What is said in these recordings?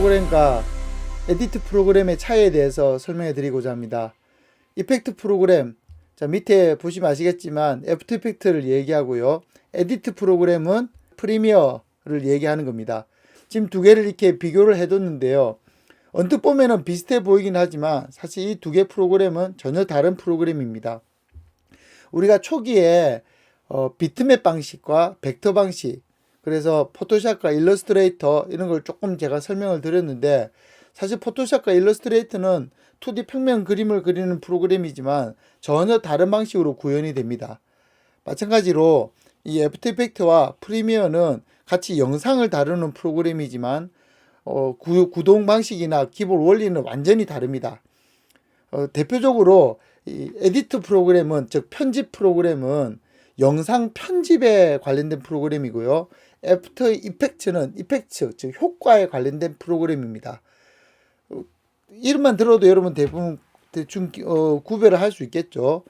프로그램과 에디트 프로그램의 차이에 대해서 설명해 드리고자 합니다. 이펙트 프로그램, 자 밑에 보시면 아시겠지만 애프터 이펙트를 얘기하고요. 에디트 프로그램은 프리미어를 얘기하는 겁니다. 지금 두 개를 이렇게 비교를 해뒀는데요. 언뜻 보면은 비슷해 보이긴 하지만 사실 이 두 개 프로그램은 전혀 다른 프로그램입니다. 우리가 초기에 비트맵 방식과 벡터 방식, 그래서 포토샵과 일러스트레이터 이런 걸 조금 제가 설명을 드렸는데, 사실 포토샵과 일러스트레이터는 2D 평면 그림을 그리는 프로그램이지만 전혀 다른 방식으로 구현이 됩니다. 마찬가지로 이 애프터 이펙트와 프리미어는 같이 영상을 다루는 프로그램이지만 구동 방식이나 기본 원리는 완전히 다릅니다. 대표적으로 이 에디트 프로그램은, 즉 편집 프로그램은 영상 편집에 관련된 프로그램이고요. 애프터 이펙트는 이펙트, 즉 효과에 관련된 프로그램입니다. 이름만 들어도 여러분 대충 구별을 할 수 있겠죠.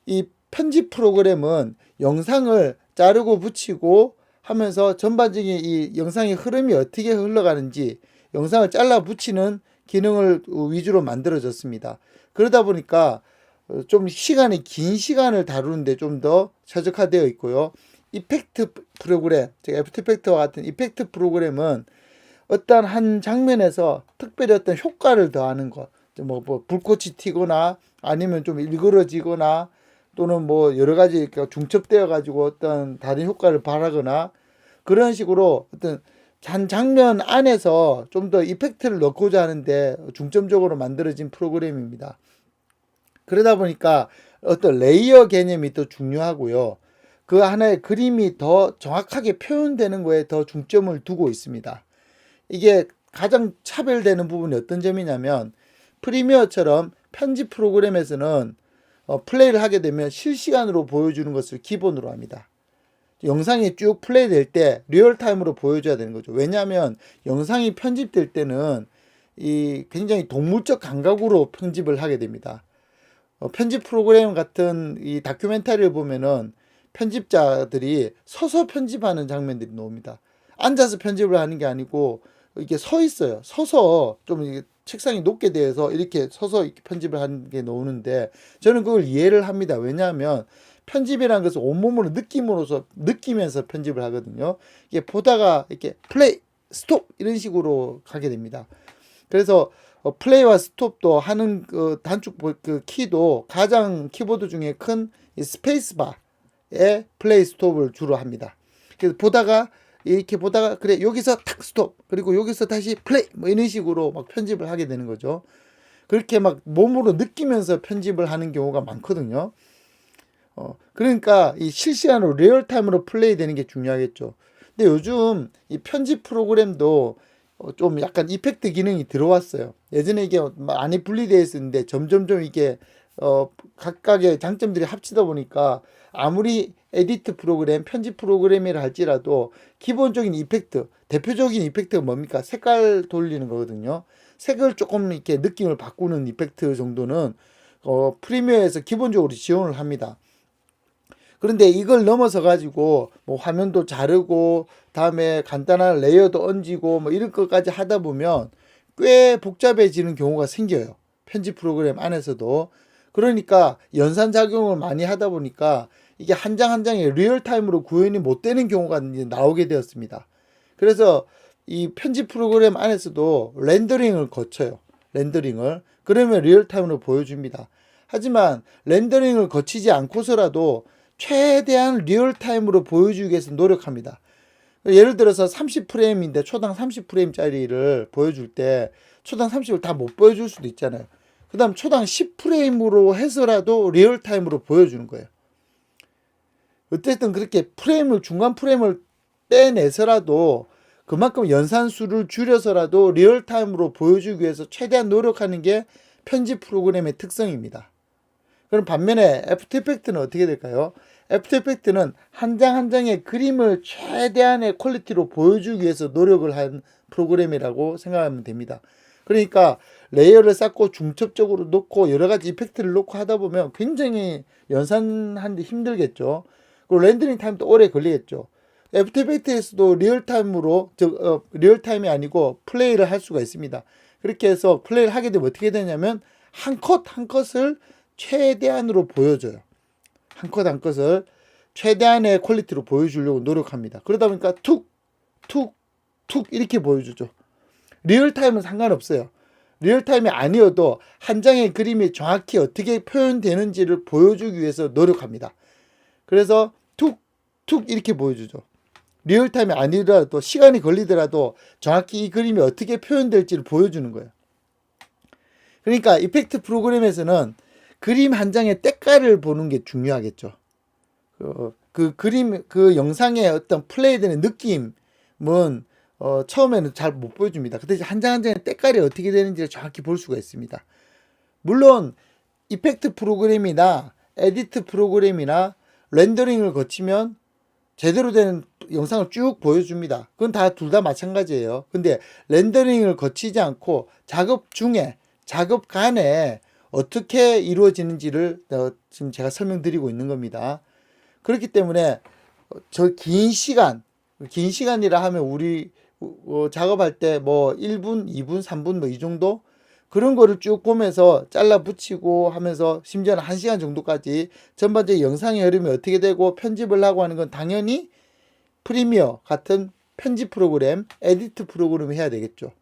이 편집 프로그램은 영상을 자르고 붙이고 하면서 전반적인 이 영상의 흐름이 어떻게 흘러가는지 영상을 잘라 붙이는 기능을 위주로 만들어졌습니다. 그러다 보니까 좀 시간이 긴 시간을 다루는데 좀 더 최적화되어 있고요. 이펙트 프로그램, 즉 애프터 이펙트와 같은 이펙트 프로그램은 어떤 한 장면에서 특별히 어떤 효과를 더하는 것, 뭐 불꽃이 튀거나 아니면 좀 일그러지거나 또는 뭐 여러 가지 중첩되어 가지고 어떤 다른 효과를 발하거나 그런 식으로 어떤 한 장면 안에서 좀 더 이펙트를 넣고자 하는데 중점적으로 만들어진 프로그램입니다. 그러다 보니까 어떤 레이어 개념이 더 중요하고요. 그 하나의 그림이 더 정확하게 표현되는 거에 더 중점을 두고 있습니다. 이게 가장 차별되는 부분이 어떤 점이냐면, 프리미어처럼 편집 프로그램에서는 플레이를 하게 되면 실시간으로 보여주는 것을 기본으로 합니다. 영상이 쭉 플레이 될 때 리얼타임으로 보여줘야 되는 거죠. 왜냐하면 영상이 편집될 때는 이 굉장히 동물적 감각으로 편집을 하게 됩니다. 편집 프로그램 같은 이 다큐멘터리를 보면은 편집자들이 서서 편집하는 장면들이 나옵니다. 앉아서 편집을 하는 게 아니고 이렇게 서 있어요. 서서 좀 이게 책상이 높게 되어서 이렇게 서서 이렇게 편집을 하는 게 나오는데, 저는 그걸 이해를 합니다. 왜냐하면 편집이라는 것은 온몸으로 느끼면서 편집을 하거든요. 이게 보다가 이렇게 플레이, 스톱 이런 식으로 가게 됩니다. 그래서 플레이와 스톱도 하는 그 단축 그 키도 가장 키보드 중에 큰 스페이스바에 플레이 스톱을 주로 합니다. 그래서 보다가 이렇게 보다가 그래 여기서 탁 스톱, 그리고 여기서 다시 플레이, 뭐 이런 식으로 막 편집을 하게 되는 거죠. 그렇게 막 몸으로 느끼면서 편집을 하는 경우가 많거든요. 그러니까 이 실시간으로 리얼타임으로 플레이 되는 게 중요하겠죠. 근데 요즘 이 편집 프로그램도 좀 약간 이펙트 기능이 들어왔어요. 예전에 이게 많이 분리되어 있었는데 점점점 이게 각각의 장점들이 합치다 보니까 아무리 에디트 프로그램, 편집 프로그램이라 할지라도 기본적인 이펙트, 대표적인 이펙트가 뭡니까? 색깔 돌리는 거거든요. 색을 조금 이렇게 느낌을 바꾸는 이펙트 정도는 프리미어에서 기본적으로 지원을 합니다. 그런데 이걸 넘어서 가지고 뭐 화면도 자르고 다음에 간단한 레이어도 얹고 뭐 이런 것까지 하다 보면 꽤 복잡해지는 경우가 생겨요. 편집 프로그램 안에서도. 그러니까 연산작용을 많이 하다 보니까 이게 한 장 한 장이 리얼타임으로 구현이 못 되는 경우가 이제 나오게 되었습니다. 그래서 이 편집 프로그램 안에서도 렌더링을 거쳐요. 렌더링을. 그러면 리얼타임으로 보여줍니다. 하지만 렌더링을 거치지 않고서라도 최대한 리얼타임으로 보여주기 위해서 노력합니다. 예를 들어서 30프레임인데 초당 30프레임짜리를 보여줄 때 초당 30을 다 못 보여줄 수도 있잖아요. 그 다음 초당 10프레임으로 해서라도 리얼타임으로 보여주는 거예요. 어쨌든 그렇게 중간 프레임을 떼내서라도 그만큼 연산수를 줄여서라도 리얼타임으로 보여주기 위해서 최대한 노력하는 게 편집 프로그램의 특성입니다. 그럼 반면에 애프터 이펙트는 어떻게 될까요? 애프터 이펙트는 한 장 한 장의 그림을 최대한의 퀄리티로 보여주기 위해서 노력을 한 프로그램이라고 생각하면 됩니다. 그러니까 레이어를 쌓고 중첩적으로 놓고 여러 가지 이펙트를 놓고 하다 보면 굉장히 연산하는데 힘들겠죠. 그리고 렌더링 타임도 오래 걸리겠죠. 애프터 이펙트에서도 리얼타임이 아니고 플레이를 할 수가 있습니다. 그렇게 해서 플레이를 하게 되면 어떻게 되냐면 한 컷 한 컷을 최대한으로 보여줘요. 한 컷 한 컷을 최대한의 퀄리티로 보여주려고 노력합니다. 그러다 보니까 툭, 툭, 툭 이렇게 보여주죠. 리얼타임은 상관없어요. 리얼타임이 아니어도 한 장의 그림이 정확히 어떻게 표현되는지를 보여주기 위해서 노력합니다. 그래서 툭, 툭 이렇게 보여주죠. 리얼타임이 아니더라도 시간이 걸리더라도 정확히 이 그림이 어떻게 표현될지를 보여주는 거예요. 그러니까 이펙트 프로그램에서는 그림 한 장의 때깔을 보는 게 중요하겠죠. 그 그림, 그 영상의 어떤 플레이되는 느낌은 처음에는 잘 못 보여줍니다. 그때 한 장 한 장의 때깔이 어떻게 되는지를 정확히 볼 수가 있습니다. 물론 이펙트 프로그램이나 에디트 프로그램이나 렌더링을 거치면 제대로 된 영상을 쭉 보여줍니다. 그건 둘 다 마찬가지예요. 근데 렌더링을 거치지 않고 작업 중에, 작업 간에 어떻게 이루어지는지를 지금 제가 설명드리고 있는 겁니다. 그렇기 때문에 긴 시간이라 하면 우리 작업할 때 뭐 1분, 2분, 3분 뭐 이 정도 그런 거를 쭉 보면서 잘라 붙이고 하면서 심지어는 1시간 정도까지 전반적인 영상의 흐름이 어떻게 되고 편집을 하고 하는 건 당연히 프리미어 같은 편집 프로그램, 에디트 프로그램을 해야 되겠죠.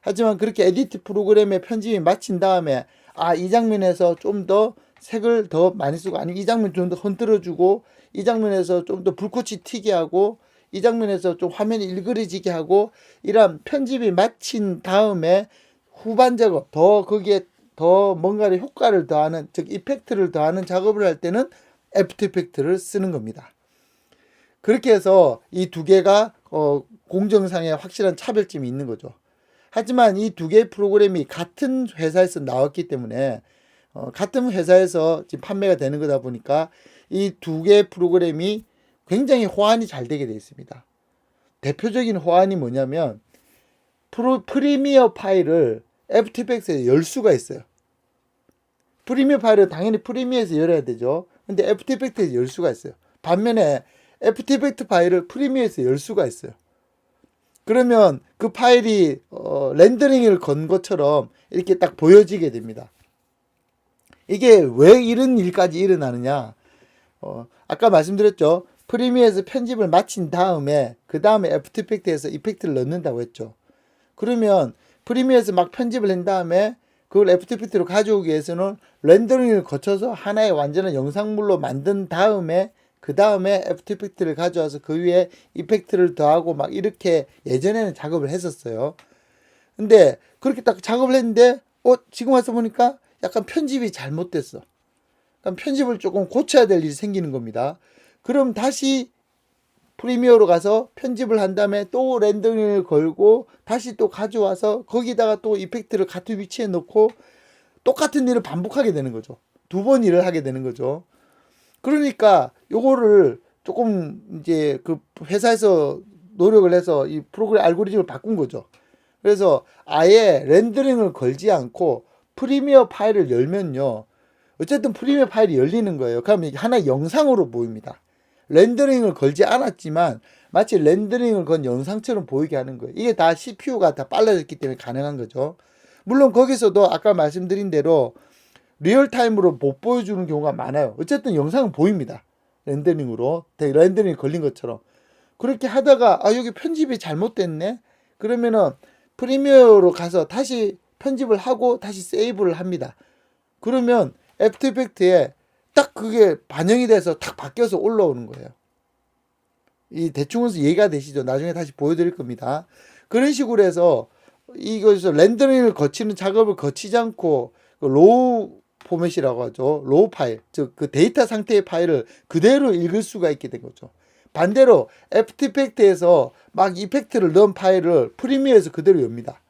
하지만 그렇게 에디트 프로그램의 편집이 마친 다음에 이 장면에서 좀 더 색을 더 많이 쓰고 아니면 이 장면 좀 더 흔들어주고 이 장면에서 좀 더 불꽃이 튀게 하고 이 장면에서 좀 화면이 일그러지게 하고 이런 편집이 마친 다음에 후반 작업 거기에 더 뭔가를 효과를 더하는 즉 이펙트를 더하는 작업을 할 때는 애프터 이펙트를 쓰는 겁니다. 그렇게 해서 이 두 개가 공정상의 확실한 차별점이 있는 거죠. 하지만 이 두 개의 프로그램이 같은 회사에서 나왔기 때문에 같은 회사에서 지금 판매가 되는 거다 보니까 이 두 개의 프로그램이 굉장히 호환이 잘 되게 되어 있습니다. 대표적인 호환이 뭐냐면 프리미어 파일을 애프터 이펙트에서 열 수가 있어요. 프리미어 파일은 당연히 프리미어에서 열어야 되죠. 근데 애프터 이펙트에서 열 수가 있어요. 반면에 애프터 이펙트 파일을 프리미어에서 열 수가 있어요. 그러면 그 파일이 렌더링을 건 것처럼 이렇게 딱 보여지게 됩니다. 이게 왜 이런 일까지 일어나느냐? 아까 말씀드렸죠. 프리미어에서 편집을 마친 다음에 그 다음에 애프터 이펙트에서 이펙트를 넣는다고 했죠. 그러면 프리미어에서 막 편집을 한 다음에 그걸 애프터 이펙트로 가져오기 위해서는 렌더링을 거쳐서 하나의 완전한 영상물로 만든 다음에 그 다음에 애프터 이펙트를 가져와서 그 위에 이펙트를 더하고 막 이렇게 예전에는 작업을 했었어요. 근데 그렇게 딱 작업을 했는데 지금 와서 보니까 약간 편집이 잘못됐어. 그러니까 편집을 조금 고쳐야 될 일이 생기는 겁니다. 그럼 다시 프리미어로 가서 편집을 한 다음에 또 렌더링을 걸고 다시 또 가져와서 거기다가 또 이펙트를 같은 위치에 놓고 똑같은 일을 반복하게 되는 거죠. 2번 일을 하게 되는 거죠. 그러니까 요거를 조금 이제 그 회사에서 노력을 해서 이 프로그램 알고리즘을 바꾼 거죠. 그래서 아예 렌더링을 걸지 않고 프리미어 파일을 열면요. 어쨌든 프리미어 파일이 열리는 거예요. 그러면 이게 하나의 영상으로 보입니다. 렌더링을 걸지 않았지만 마치 렌더링을 건 영상처럼 보이게 하는 거예요. 이게 다 CPU가 다 빨라졌기 때문에 가능한 거죠. 물론 거기서도 아까 말씀드린 대로 리얼타임으로 못 보여주는 경우가 많아요. 어쨌든 영상은 보입니다. 렌더링으로. 렌더링이 걸린 것처럼. 그렇게 하다가 여기 편집이 잘못됐네. 그러면은 프리미어로 가서 다시 편집을 하고 다시 세이브를 합니다. 그러면 애프터 이펙트에 딱 그게 반영이 돼서 탁 바뀌어서 올라오는 거예요. 이 대충은 이해가 되시죠? 나중에 다시 보여드릴 겁니다. 그런 식으로 해서 이것에서 렌더링을 거치는 작업을 거치지 않고 로우 포맷이라고 하죠. 로우 파일, 즉 그 데이터 상태의 파일을 그대로 읽을 수가 있게 된 거죠. 반대로 애프터 이펙트에서 막 이펙트를 넣은 파일을 프리미어에서 그대로 엽니다.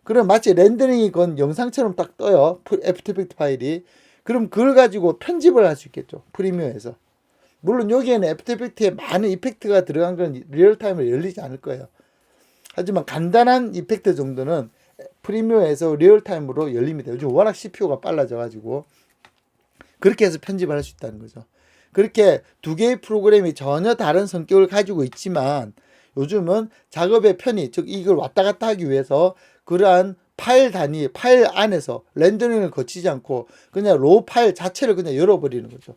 그럼 마치 렌더링이 건 영상처럼 딱 떠요. 애프터 이펙트 파일이. 그럼 그걸 가지고 편집을 할 수 있겠죠. 프리미어에서. 물론 여기에는 애프터 이펙트에 많은 이펙트가 들어간 건 리얼타임으로 열리지 않을 거예요. 하지만 간단한 이펙트 정도는 프리미어에서 리얼타임으로 열립니다. 요즘 워낙 CPU가 빨라져가지고 그렇게 해서 편집을 할 수 있다는 거죠. 그렇게 두 개의 프로그램이 전혀 다른 성격을 가지고 있지만 요즘은 작업의 편의, 즉 이걸 왔다 갔다 하기 위해서 그러한 파일 단위, 파일 안에서 렌더링을 거치지 않고 그냥 로 파일 자체를 그냥 열어버리는 거죠.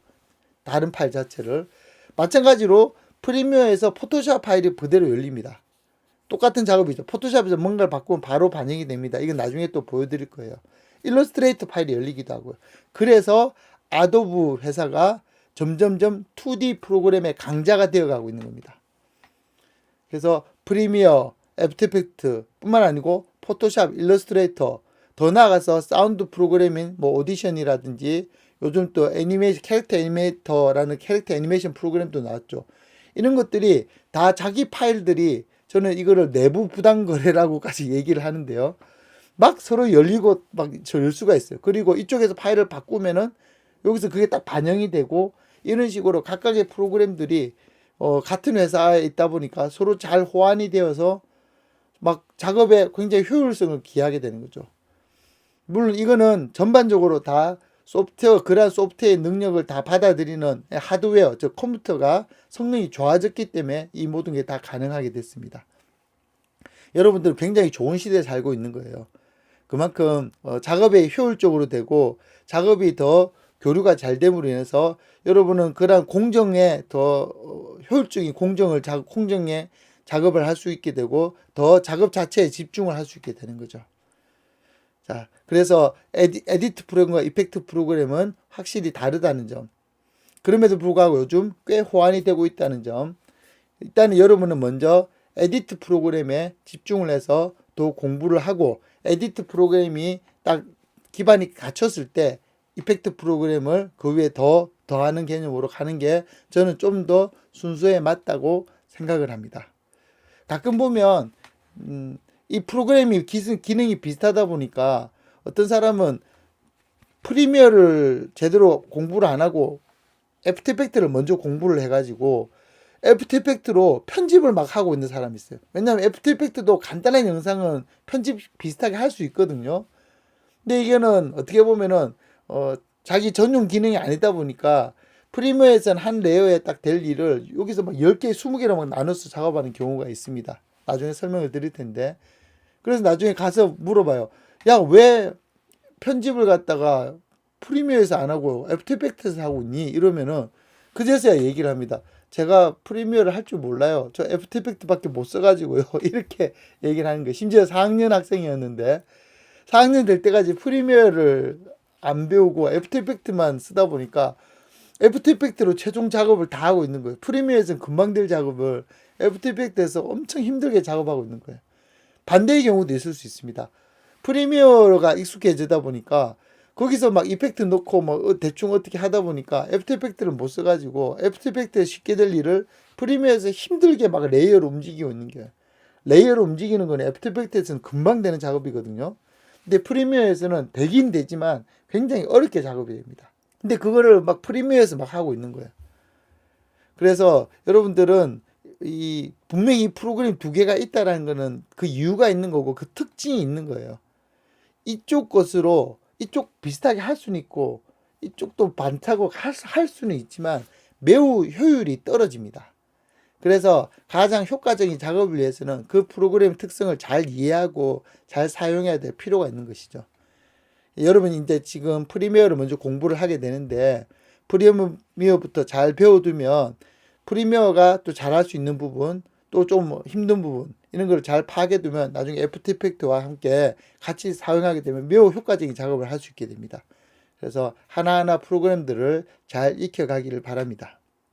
다른 파일 자체를. 마찬가지로 프리미어에서 포토샵 파일이 그대로 열립니다. 똑같은 작업이죠. 포토샵에서 뭔가를 바꾸면 바로 반영이 됩니다. 이건 나중에 또 보여드릴 거예요. 일러스트레이터 파일이 열리기도 하고요. 그래서 아도브 회사가 점점점 2D 프로그램의 강자가 되어가고 있는 겁니다. 그래서 프리미어, 애프터 이펙트 뿐만 아니고 포토샵, 일러스트레이터, 더 나아가서 사운드 프로그래밍, 뭐 오디션이라든지 요즘 또 애니메이션, 캐릭터 애니메이터라는 캐릭터 애니메이션 프로그램도 나왔죠. 이런 것들이 다 자기 파일들이, 저는 이거를 내부 부당 거래라고까지 얘기를 하는데요. 막 서로 열리고 막 열 수가 있어요. 그리고 이쪽에서 파일을 바꾸면은 여기서 그게 딱 반영이 되고, 이런 식으로 각각의 프로그램들이 같은 회사에 있다 보니까 서로 잘 호환이 되어서 막 작업에 굉장히 효율성을 기하게 되는 거죠. 물론 이거는 전반적으로 다 소프트웨어, 그러한 소프트웨어의 능력을 다 받아들이는 하드웨어, 즉 컴퓨터가 성능이 좋아졌기 때문에 이 모든 게 다 가능하게 됐습니다. 여러분들은 굉장히 좋은 시대에 살고 있는 거예요. 그만큼 작업이 효율적으로 되고 작업이 더 교류가 잘 됨으로 인해서 여러분은 그러한 공정에 더 효율적인 공정에 작업을 할 수 있게 되고 더 작업 자체에 집중을 할 수 있게 되는 거죠. 자, 그래서 에디트 프로그램과 이펙트 프로그램은 확실히 다르다는 점. 그럼에도 불구하고 요즘 꽤 호환이 되고 있다는 점. 일단은 여러분은 먼저 에디트 프로그램에 집중을 해서 더 공부를 하고, 에디트 프로그램이 딱 기반이 갖췄을 때 이펙트 프로그램을 그 위에 더하는 개념으로 가는 게 저는 좀 더 순서에 맞다고 생각을 합니다. 가끔 보면 이 프로그램이 기능이 비슷하다 보니까 어떤 사람은 프리미어를 제대로 공부를 안 하고 애프터 이펙트를 먼저 공부를 해가지고 애프터 이펙트로 편집을 막 하고 있는 사람이 있어요. 왜냐하면 애프터 이펙트도 간단한 영상은 편집 비슷하게 할 수 있거든요. 근데 이게는 어떻게 보면은 자기 전용 기능이 아니다 보니까 프리미어에서는 한 레이어에 딱 될 일을 여기서 막 10개, 20개로 막 나눠서 작업하는 경우가 있습니다. 나중에 설명을 드릴 텐데. 그래서 나중에 가서 물어봐요. 야, 왜 편집을 갖다가 프리미어에서 안 하고 애프터 이펙트에서 하고 있니? 이러면은 그제서야 얘기를 합니다. 제가 프리미어를 할 줄 몰라요. 저 애프터 이펙트밖에 못 써가지고요. 이렇게 얘기를 하는 거예요. 심지어 4학년 학생이었는데 4학년 될 때까지 프리미어를 안 배우고 애프터 이펙트만 쓰다 보니까 애프터 이펙트로 최종 작업을 다 하고 있는 거예요. 프리미어에서는 금방 될 작업을 애프터 이펙트에서 엄청 힘들게 작업하고 있는 거예요. 반대의 경우도 있을 수 있습니다. 프리미어가 익숙해지다 보니까 거기서 막 이펙트 넣고 뭐 대충 어떻게 하다 보니까 애프터 이펙트를 못 써가지고 애프터 이펙트에 쉽게 될 일을 프리미어에서 힘들게 막 레이어로 움직이고 있는 거예요. 레이어로 움직이는 건 애프터 이펙트에서는 금방 되는 작업이거든요. 근데 프리미어에서는 되긴 되지만 굉장히 어렵게 작업이 됩니다. 근데 그거를 막 프리미어에서 막 하고 있는 거예요. 그래서 여러분들은 분명히 이 프로그램 두 개가 있다라는 거는 그 이유가 있는 거고 그 특징이 있는 거예요. 이쪽 비슷하게 할 수는 있고 이쪽도 많다고 할 수는 있지만 매우 효율이 떨어집니다. 그래서 가장 효과적인 작업을 위해서는 그 프로그램 특성을 잘 이해하고 잘 사용해야 될 필요가 있는 것이죠. 여러분이 이제 지금 프리미어를 먼저 공부를 하게 되는데 프리미어부터 잘 배워두면 프리미어가 또 잘할 수 있는 부분, 또 좀 힘든 부분, 이런 걸 잘 파악해 두면 나중에 애프터 이펙트와 함께 같이 사용하게 되면 매우 효과적인 작업을 할 수 있게 됩니다. 그래서 하나하나 프로그램들을 잘 익혀가기를 바랍니다.